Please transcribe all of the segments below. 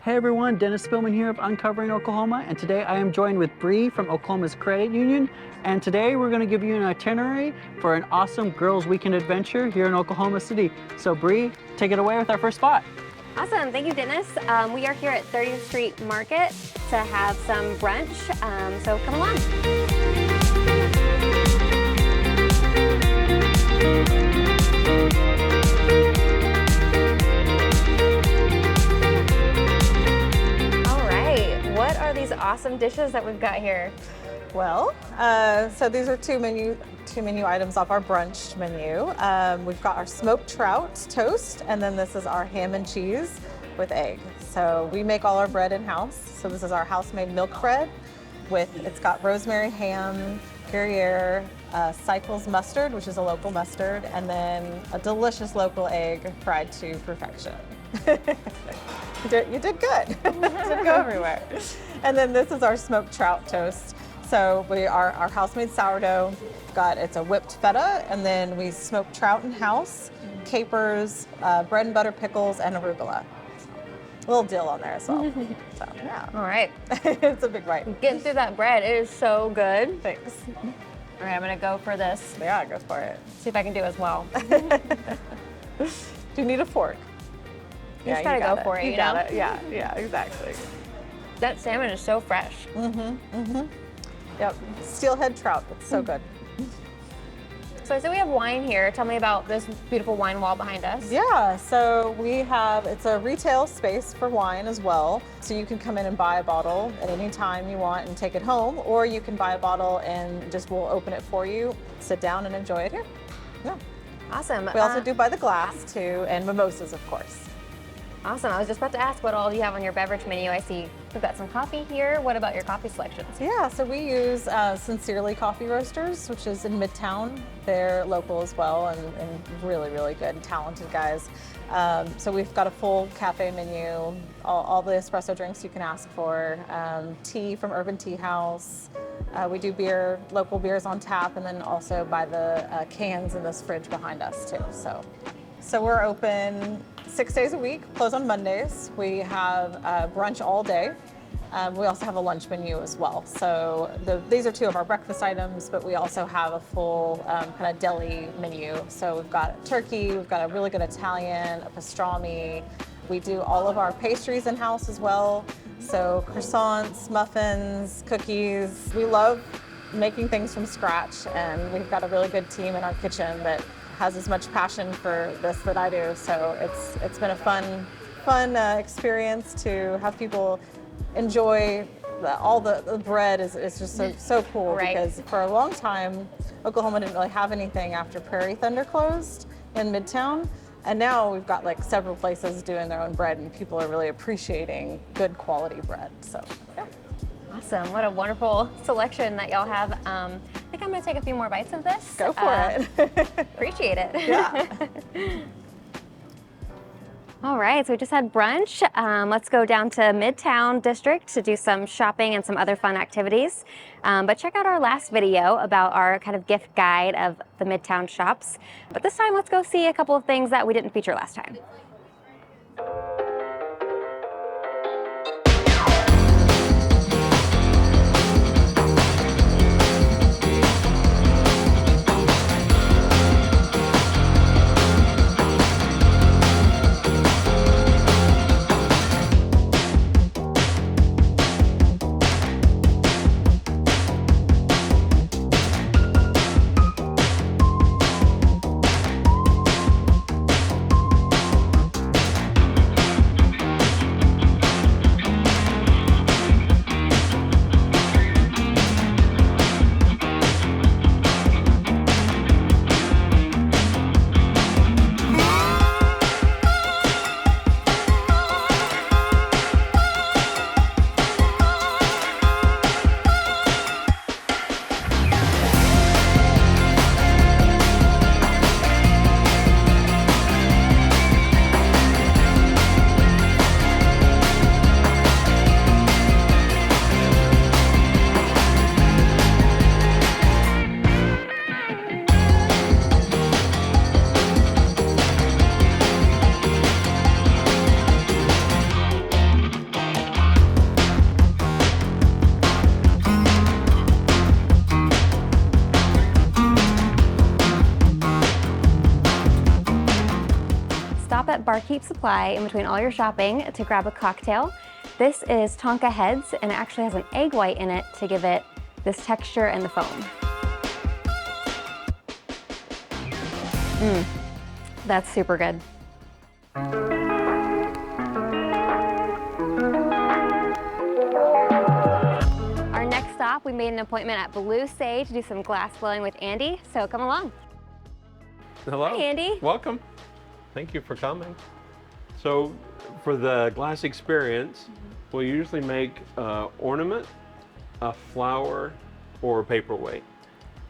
Hey everyone, Dennis Spillman here of Uncovering Oklahoma, and today I am joined with Bree from Oklahoma's Credit Union, and today we're going to give you an itinerary for an awesome girls' weekend adventure here in Oklahoma City. So Bree, take it away with our first spot. Awesome, thank you, Dennis. We are here at 30th Street Market to have some brunch, so come along. What are these awesome dishes that we've got here? Well, so these are two menu items off our brunch menu. We've got our smoked trout toast, and then this is our ham and cheese with egg. So we make all our bread in-house. So this is our house-made milk bread it's got rosemary ham, Gruyere, Cycles mustard, which is a local mustard, and then a delicious local egg fried to perfection. You did good. Didn't go everywhere. And then this is our smoked trout toast. So our house-made sourdough. It's a whipped feta, and then we smoke trout in-house, capers, bread and butter pickles, and arugula. A little dill on there as well. So yeah. All right. It's a big bite. Getting through that bread, it is so good. Thanks. All right, I'm gonna go for this. Yeah, go for it. See if I can do as well. Do you need a fork? You just gotta go for it, you know? Got it. Yeah, exactly. That salmon is so fresh. Yep, steelhead trout, it's so good. So I said we have wine here. Tell me about this beautiful wine wall behind us. Yeah, so it's a retail space for wine as well. So you can come in and buy a bottle at any time you want and take it home, or you can buy a bottle and we'll open it for you, sit down and enjoy it here. Yeah. Awesome. We also do by the glass too, and mimosas, of course. Awesome. I was just about to ask what all you have on your beverage menu. I see we've got some coffee here. What about your coffee selections? Yeah, so we use Sincerely Coffee Roasters, which is in Midtown. They're local as well and really, really good and talented guys. So we've got a full cafe menu, all the espresso drinks you can ask for, tea from Urban Tea House. We do local beers on tap, and then also by the cans in this fridge behind us too. So we're open 6 days a week, close on Mondays. We have brunch all day. We also have a lunch menu as well. So these are two of our breakfast items, but we also have a full kind of deli menu. So we've got turkey, we've got a really good Italian, a pastrami. We do all of our pastries in-house as well. So croissants, muffins, cookies. We love making things from scratch, and we've got a really good team in our kitchen that has as much passion for this that I do. So it's been a fun experience to have people enjoy all the bread is just so cool. Right. Because for a long time, Oklahoma didn't really have anything after Prairie Thunder closed in Midtown. And now we've got like several places doing their own bread, and people are really appreciating good quality bread. So yeah. Awesome. What a wonderful selection that y'all have. I think I'm going to take a few more bites of this. Go for it. Appreciate it. Yeah. All right, so we just had brunch. Let's go down to Midtown District to do some shopping and some other fun activities. But check out our last video about our kind of gift guide of the Midtown shops. But this time, let's go see a couple of things that we didn't feature last time. barkeep supply in between all your shopping to grab a cocktail. This is Tonka Heads, and it actually has an egg white in it to give it this texture and the foam. That's super good. Our next stop, we made an appointment at Blue Say to do some glass blowing with Andy, so come along. Hello. Hi, Andy. Welcome. Thank you for coming. So for the glass experience, we usually make an ornament, a flower, or a paperweight.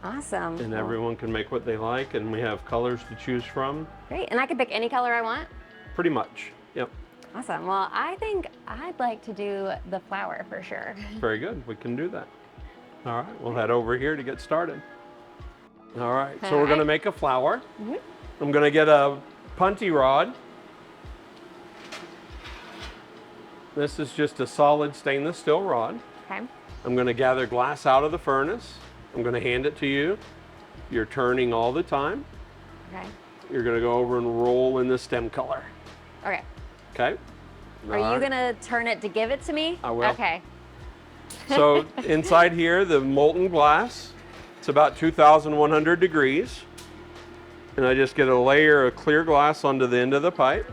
Awesome. And everyone can make what they like, and we have colors to choose from. Great, and I can pick any color I want? Pretty much, yep. Awesome, well, I think I'd like to do the flower for sure. Very good, we can do that. All right, we'll head over here to get started. All right, so we're gonna make a flower. I'm gonna get a punty rod. This is just a solid stainless steel rod. Okay. I'm gonna gather glass out of the furnace. I'm gonna hand it to you. You're turning all the time. Okay. You're gonna go over and roll in the stem color. Okay. Okay? Are you gonna turn it to give it to me? I will. Okay. So inside here, the molten glass, it's about 2,100 degrees. And I just get a layer of clear glass onto the end of the pipe.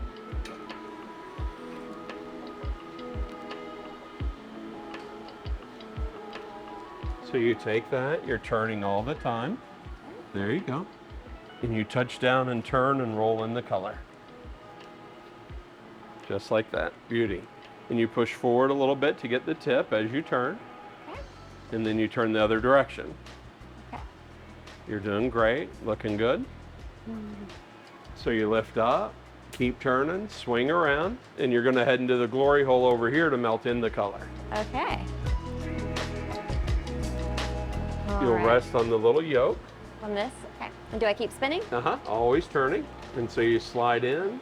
So you take that, you're turning all the time. There you go. And you touch down and turn and roll in the color. Just like that, beauty. And you push forward a little bit to get the tip as you turn. Okay. And then you turn the other direction. Okay. You're doing great, looking good. So you lift up, keep turning, swing around, and you're gonna head into the glory hole over here to melt in the color. Okay. You'll Alright. rest on the little yoke. On this? Okay. And do I keep spinning? Always turning. And so you slide in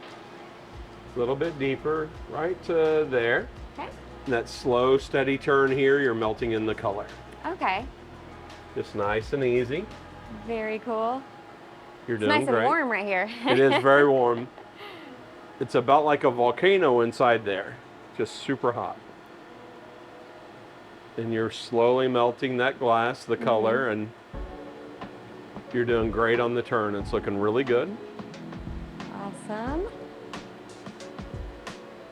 a little bit deeper, right to there. Okay. And that slow, steady turn here, you're melting in the color. Okay. Just nice and easy. Very cool. You're It's doing nice great. and warm right here. It is very warm. It's about like a volcano inside there. Just super hot. And you're slowly melting that glass, the color, and you're doing great on the turn. It's looking really good. Awesome.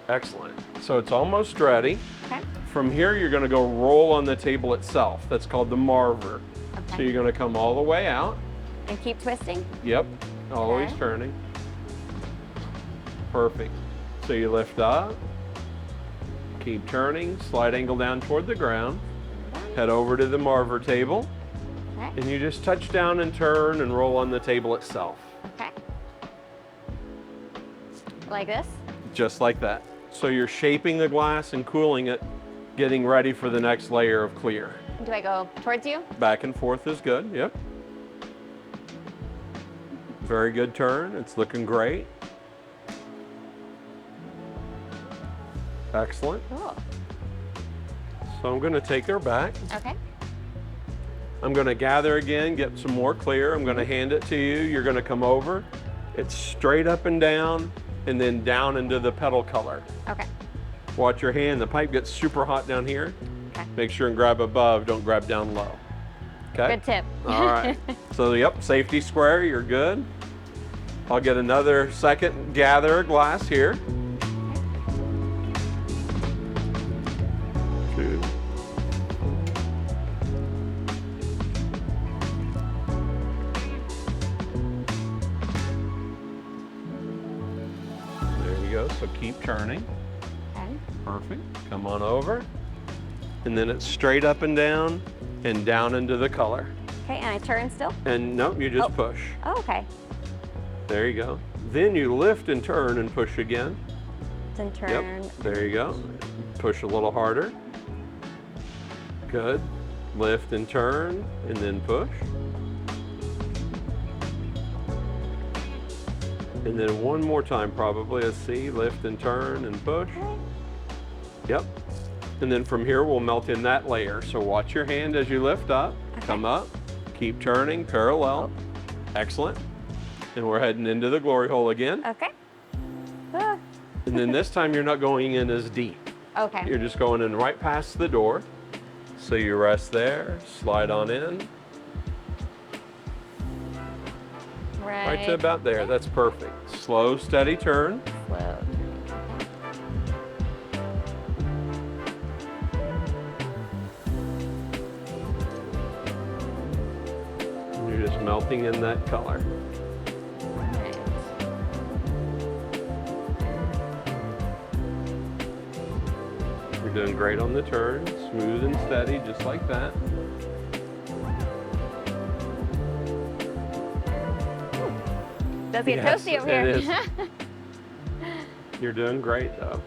Excellent. So it's almost ready. Okay. From here, you're gonna go roll on the table itself. That's called the marver. So Okay. you're gonna come all the way out. And keep twisting? Yep, always Okay. turning. Perfect. So you lift up, keep turning, slight angle down toward the ground, head over to the marver table, Okay. and you just touch down and turn and roll on the table itself. Okay. Like this? Just like that. So you're shaping the glass and cooling it, getting ready for the next layer of clear. Do I go towards you? Back and forth is good, yep. Very good turn, it's looking great. Excellent. Cool. So I'm gonna take her back. Okay. I'm gonna gather again, get some more clear. I'm gonna hand it to you. You're gonna come over. It's straight up and down, and then down into the petal color. Okay. Watch your hand, the pipe gets super hot down here. Okay. Make sure and grab above, don't grab down low. Okay? Good tip. All right. So, yep, safety square, you're good. I'll get another second gather glass here. 2. There you go. So keep turning. Okay. Perfect. Come on over. And then it's straight up and down into the color. Okay, and I turn still? And nope, you just push. Oh, okay. There you go. Then you lift and turn and push again. Then turn. Yep, there you go. Push a little harder. Good. Lift and turn, and then push. And then one more time probably. Let's see, lift and turn and push. Yep. And then from here we'll melt in that layer. So watch your hand as you lift up, come up, keep turning parallel. Excellent. And we're heading into the glory hole again. Okay. Ah. And then this time you're not going in as deep. Okay. You're just going in right past the door. So you rest there, slide on in. Right to about there, that's perfect. Slow, steady turn. Slow. And you're just melting in that color. Right. You're doing great on the turn, smooth and steady, just like that. Does get Yes, toasty over it here. is. You're doing great though.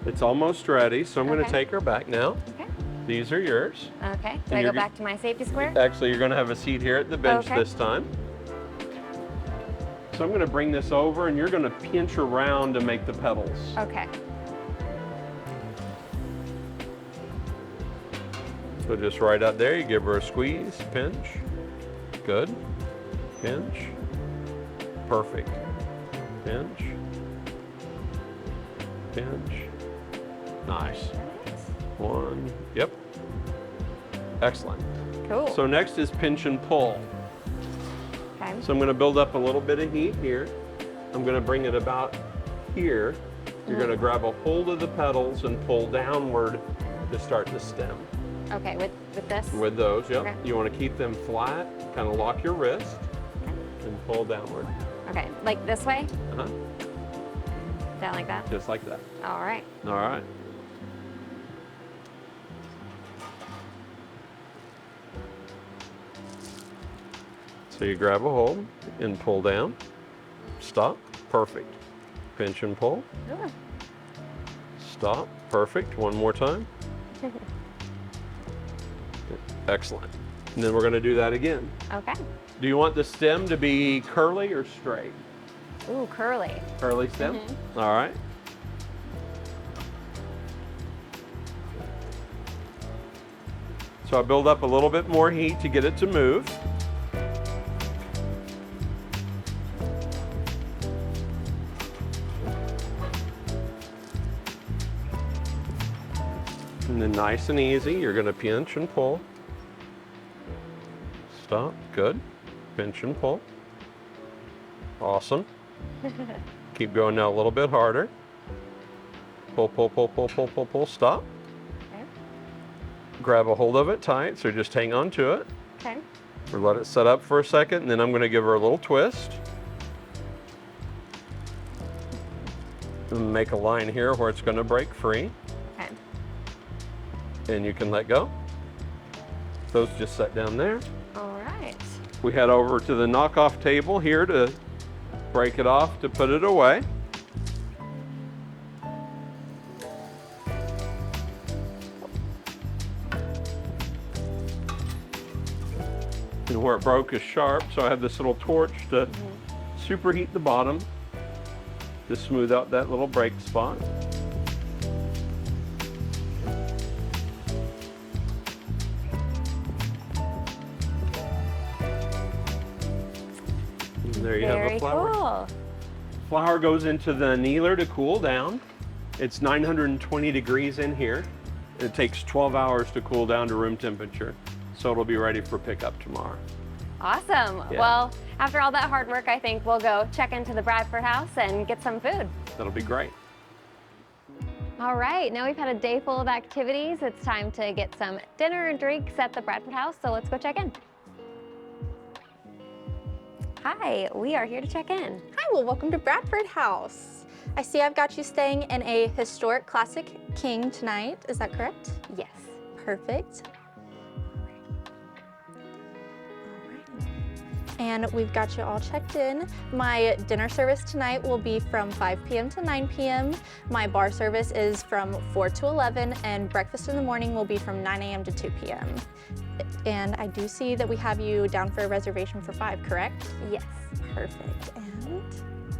It's almost ready, so I'm going to Okay. take her back now. Okay. These are yours. Okay. Do And I you're go back to my safety square? Actually, you're going to have a seat here at the bench Okay. this time. So I'm going to bring this over and you're going to pinch around to make the petals. Okay. So just right out there, you give her a squeeze, pinch. Good. Pinch. Perfect. Pinch. Pinch. Nice. One. Yep. Excellent. Cool. So next is pinch and pull. Okay. So I'm going to build up a little bit of heat here. I'm going to bring it about here. You're going to grab a hold of the petals and pull downward to start the stem. Okay, with this? With those, yep. Okay. You want to keep them flat, kind of lock your wrist, and pull downward. Okay, like this way? Uh-huh. Down like that? Just like that. All right. All right. So you grab a hold and pull down. Stop. Perfect. Pinch and pull. Ooh. Stop. Perfect. One more time. Excellent. And then we're going to do that again. Okay. Do you want the stem to be curly or straight? Ooh, curly. Curly stem? All right. So I build up a little bit more heat to get it to move. And then nice and easy, you're going to pinch and pull. Stop. Good. Pinch and pull. Awesome. Keep going now a little bit harder. Pull, pull, pull, pull, pull, pull, pull. Stop. Okay. Grab a hold of it tight, so just hang on to it. Okay. Or let it set up for a second, and then I'm going to give her a little twist. And make a line here where it's going to break free. Okay. And you can let go. Those just set down there. All right. We head over to the knockoff table here to break it off to put it away. And where it broke is sharp, so I have this little torch to superheat the bottom to smooth out that little break spot. And there you have Very the flower. cool. Flour goes into the annealer to cool down. It's 920 degrees in here. It takes 12 hours to cool down to room temperature, so it'll be ready for pickup tomorrow. Awesome. Yeah. Well, after all that hard work, I think we'll go check into the Bradford House and get some food. That'll be great. All right, now we've had a day full of activities. It's time to get some dinner and drinks at the Bradford House, so let's go check in. Hi, we are here to check in. Hi, well, welcome to Bradford House. I see I've got you staying in a historic classic king tonight. Is that correct? Yes. Perfect. And we've got you all checked in. My dinner service tonight will be from 5 p.m. to 9 p.m. My bar service is from 4 to 11, and breakfast in the morning will be from 9 a.m. to 2 p.m. And I do see that we have you down for a reservation for 5, correct? Yes. Perfect. And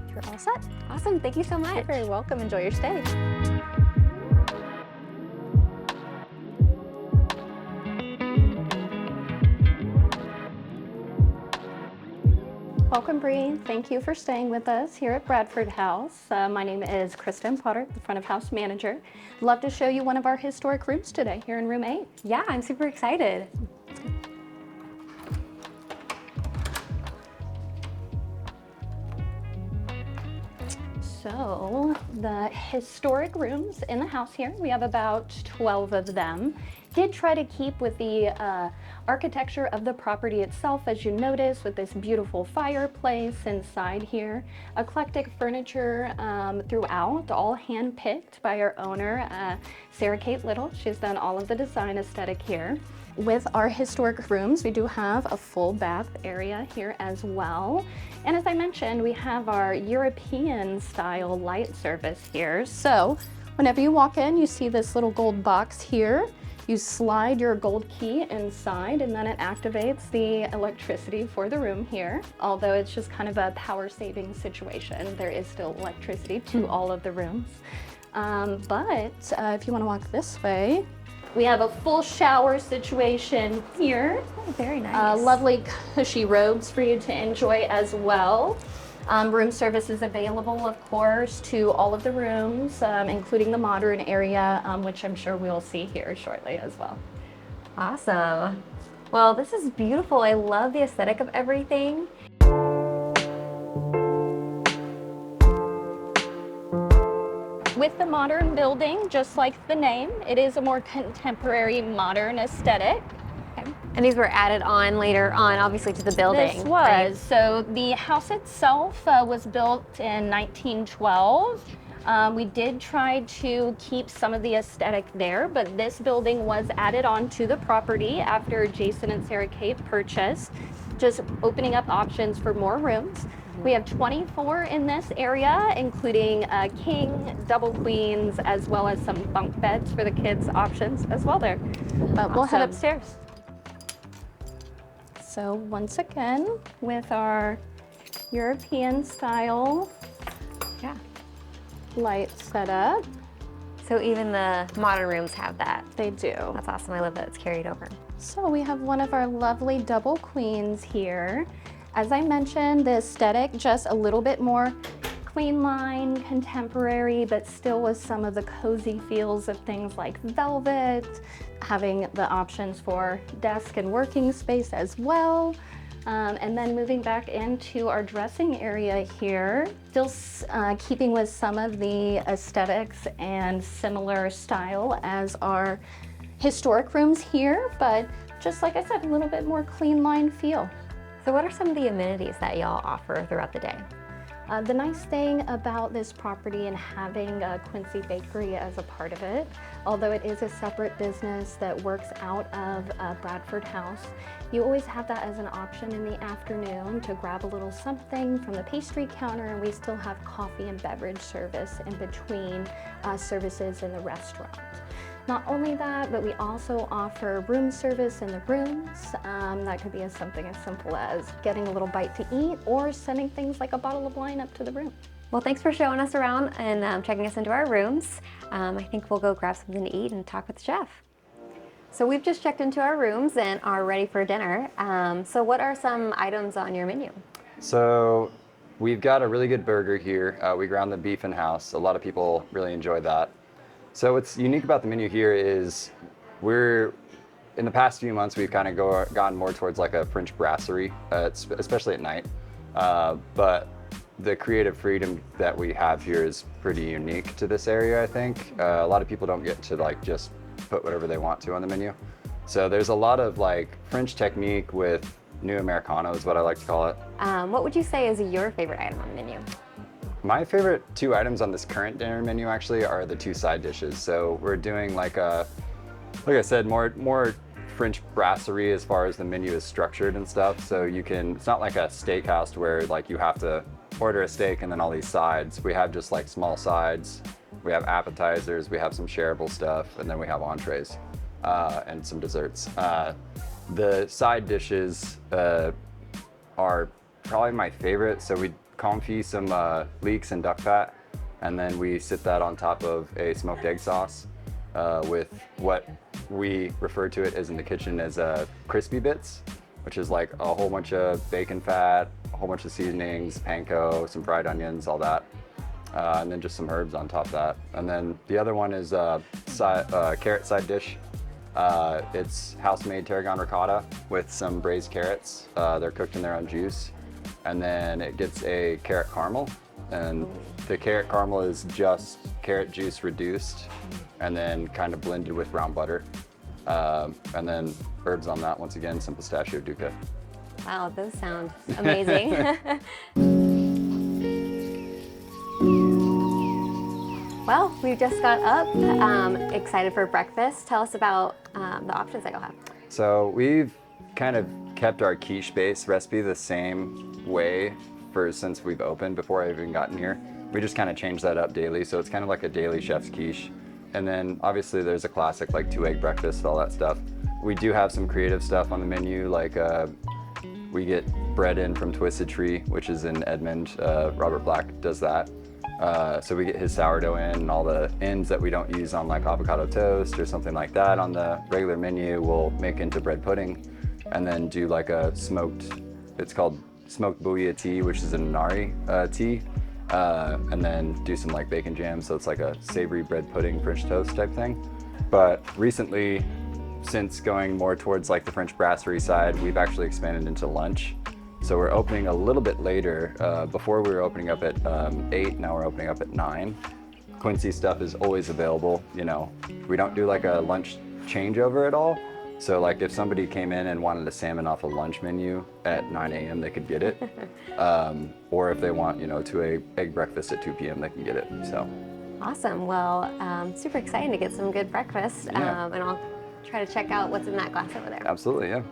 you're all set. Awesome, thank you so You're much. very welcome. Enjoy your stay. Welcome, Bree. Thank you for staying with us here at Bradford House. My name is Kristen Potter, the front of house manager. Love to show you one of our historic rooms today here in room 8. Yeah, I'm super excited. So the historic rooms in the house here, we have about 12 of them. Did try to keep with the architecture of the property itself, as you notice, with this beautiful fireplace inside here. Eclectic furniture throughout, all hand-picked by our owner, Sarah Kate Little. She's done all of the design aesthetic here. With our historic rooms, we do have a full bath area here as well. And as I mentioned, we have our European style light service here. So whenever you walk in, you see this little gold box here. You slide your gold key inside and then it activates the electricity for the room here. Although it's just kind of a power saving situation, there is still electricity to all of the rooms. But if you want to walk this way, we have a full shower situation here. Oh, very nice. Lovely cushy robes for you to enjoy as well. Room service is available, of course, to all of the rooms, including the modern area, which I'm sure we'll see here shortly as well. Awesome. Well, this is beautiful. I love the aesthetic of everything. With the modern building, just like the name, it is a more contemporary, modern aesthetic. Okay. And these were added on later on, obviously, to the building. This was. Right? So the house itself was built in 1912. We did try to keep some of the aesthetic there, but this building was added on to the property after Jason and Sarah Kate purchased, just opening up options for more rooms. We have 24 in this area, including a king, double queens, as well as some bunk beds for the kids options as well there. But we'll head Awesome. upstairs. So once again, with our European style Yeah. light setup, So even the modern rooms have that. they do. That's awesome. I love that it's carried over. So we have one of our lovely double queens here. As I mentioned, the aesthetic just a little bit more clean line, contemporary, but still with some of the cozy feels of things like velvet, having the options for desk and working space as well. And then moving back into our dressing area here, still keeping with some of the aesthetics and similar style as our historic rooms here, but just like I said, a little bit more clean line feel. So what are some of the amenities that y'all offer throughout the day? The nice thing about this property and having Quincy Bakery as a part of it, although it is a separate business that works out of Bradford House, you always have that as an option in the afternoon to grab a little something from the pastry counter, and we still have coffee and beverage service in between services in the restaurant. Not only that, but we also offer room service in the rooms. That could be something as simple as getting a little bite to eat or sending things like a bottle of wine up to the room. Well, thanks for showing us around and checking us into our rooms. I think we'll go grab something to eat and talk with the chef. So we've just checked into our rooms and are ready for dinner. So what are some items on your menu? So we've got a really good burger here. We ground the beef in-house. A lot of people really enjoy that. So what's unique about the menu here is in the past few months, we've kind of gone more towards like a French brasserie, especially at night. But the creative freedom that we have here is pretty unique to this area, I think. A lot of people don't get to like just put whatever they want to on the menu. So there's a lot of like French technique with new Americano is what I like to call it. What would you say is your favorite item on the menu? My favorite two items on this current dinner menu actually are the two side dishes. So we're doing like I said, more French brasserie as far as the menu is structured and stuff. So it's not like a steakhouse where like you have to order a steak and then all these sides. We have just like small sides. We have appetizers, we have some shareable stuff, and then we have entrees and some desserts. The side dishes are probably my favorite. So we confit some leeks and duck fat, and then we sit that on top of a smoked egg sauce with what we refer to it as in the kitchen as crispy bits. which is like a whole bunch of bacon fat, a whole bunch of seasonings, panko, some fried onions, all that. And then just some herbs on top of that. And then the other one is carrot side dish. It's house-made tarragon ricotta with some braised carrots. They're cooked in their own juice. And then it gets a carrot caramel. And the carrot caramel is just carrot juice reduced and then kind of blended with brown butter. And then herbs on that, once again, some pistachio duca. Wow, those sound amazing. Well, we just got up, excited for breakfast. Tell us about the options that you'll have. So we've kind of kept our quiche base recipe the same way since we've opened, before I've even gotten here. We just kind of change that up daily, so it's kind of like a daily chef's quiche. And then obviously there's a classic like 2-egg breakfast, all that stuff. We do have some creative stuff on the menu, like we get bread in from Twisted Tree, which is in Edmond. Robert Black does that. So we get his sourdough in, and all the ends that we don't use on like avocado toast or something like that on the regular menu we'll make into bread pudding, and then do like a smoked, it's called smoked bouilla tea, which is an nari tea, and then do some like bacon jam, so it's like a savory bread pudding French toast type thing. But recently, since going more towards like the French brasserie side, we've actually expanded into lunch. So we're opening a little bit later. Before we were opening up at 8, now we're opening up at 9. Quincy stuff is always available. You know, we don't do like a lunch changeover at all. So like if somebody came in and wanted a salmon off a lunch menu at 9 a.m., they could get it. Or if they want, you know, to a egg breakfast at 2 p.m., they can get it, so. Awesome, well, super exciting to get some good breakfast. Yeah. And I'll try to check out what's in that glass over there. Absolutely, yeah.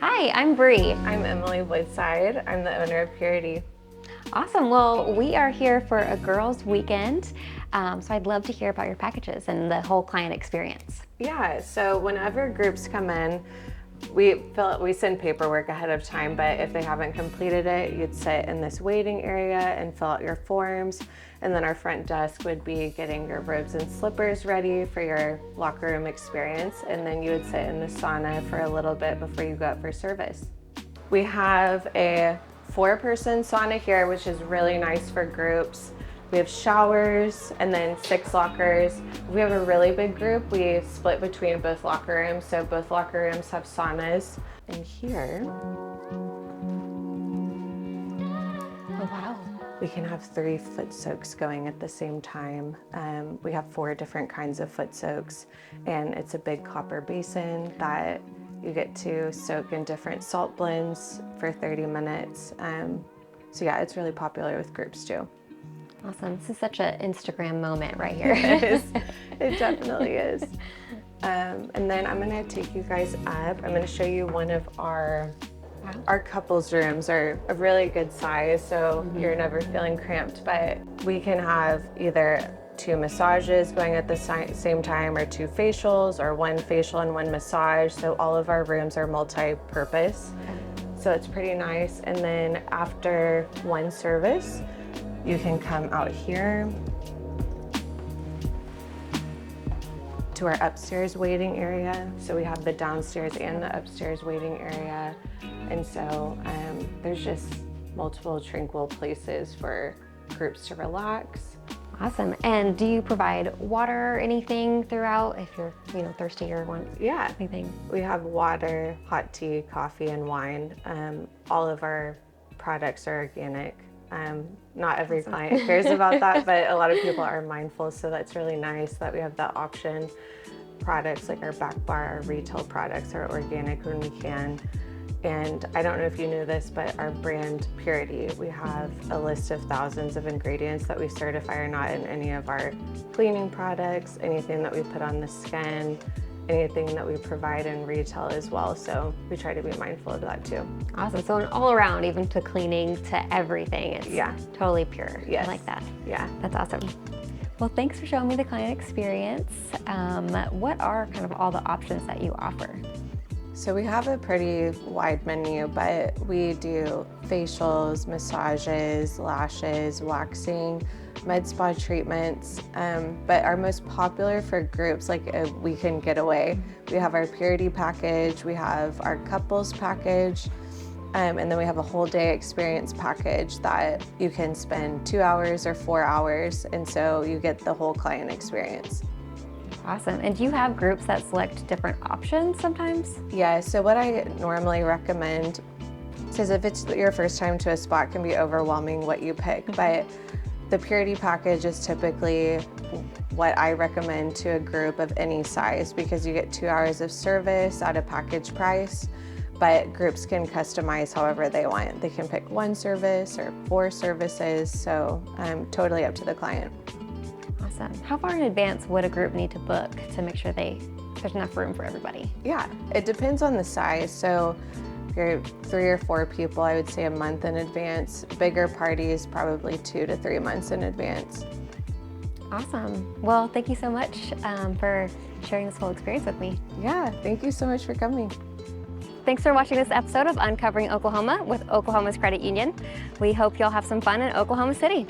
Hi, I'm Bree. I'm Emily Woodside. I'm the owner of Purity. Awesome. Well, we are here for a girls' weekend, so I'd love to hear about your packages and the whole client experience. Yeah, so whenever groups come in, we send paperwork ahead of time, but if they haven't completed it, you'd sit in this waiting area and fill out your forms, and then our front desk would be getting your robes and slippers ready for your locker room experience, and then you would sit in the sauna for a little bit before you go out for service. We have a 4-person sauna here, which is really nice for groups. We have showers and then 6 lockers. If we have a really big group, we split between both locker rooms, so both locker rooms have saunas. And here, Oh, wow. we can have 3 foot soaks going at the same time. We have 4 different kinds of foot soaks, and it's a big copper basin that you get to soak in different salt blends for 30 minutes. So yeah, it's really popular with groups too. Awesome. This is such an Instagram moment right here. It is. It definitely is. And then I'm gonna take you guys up. I'm gonna show you one of our couples rooms are a really good size, so you're never feeling cramped, but we can have either 2 massages going at the same time, or 2 facials, or 1 facial and 1 massage. So all of our rooms are multi-purpose. So it's pretty nice. And then after 1 service, you can come out here to our upstairs waiting area. So we have the downstairs and the upstairs waiting area. And so there's just multiple tranquil places for groups to relax. Awesome. And do you provide water or anything throughout if you're, thirsty or want anything? We have water, hot tea, coffee, and wine. All of our products are organic. Not every client cares about that, but a lot of people are mindful, so that's really nice that we have that option. Products like our back bar, our retail products are organic when we can. And I don't know if you knew this, but our brand Purity, we have a list of thousands of ingredients that we certify are not in any of our cleaning products, anything that we put on the skin, anything that we provide in retail as well. So we try to be mindful of that too. Awesome. So all around, even to cleaning, to everything, it's totally pure. Yes. I like that. Yeah. That's awesome. Well, thanks for showing me the client experience. What are kind of all the options that you offer? So we have a pretty wide menu, but we do facials, massages, lashes, waxing, med spa treatments. But our most popular for groups, like a weekend getaway, we have our purity package, we have our couples package, and then we have a whole day experience package that you can spend 2 hours or 4 hours, and so you get the whole client experience. Awesome. And do you have groups that select different options sometimes? Yeah, so what I normally recommend, because if it's your first time to a spa, it can be overwhelming what you pick, but the purity package is typically what I recommend to a group of any size, because you get 2 hours of service at a package price, but groups can customize however they want. They can pick 1 service or 4 services, so totally up to the client. Awesome. How far in advance would a group need to book to make sure there's enough room for everybody? Yeah, it depends on the size. So if you're 3 or 4 people, I would say a month in advance. Bigger parties, probably 2 to 3 months in advance. Awesome. Well, thank you so much for sharing this whole experience with me. Yeah, thank you so much for coming. Thanks for watching this episode of Uncovering Oklahoma with Oklahoma's Credit Union. We hope you'll have some fun in Oklahoma City.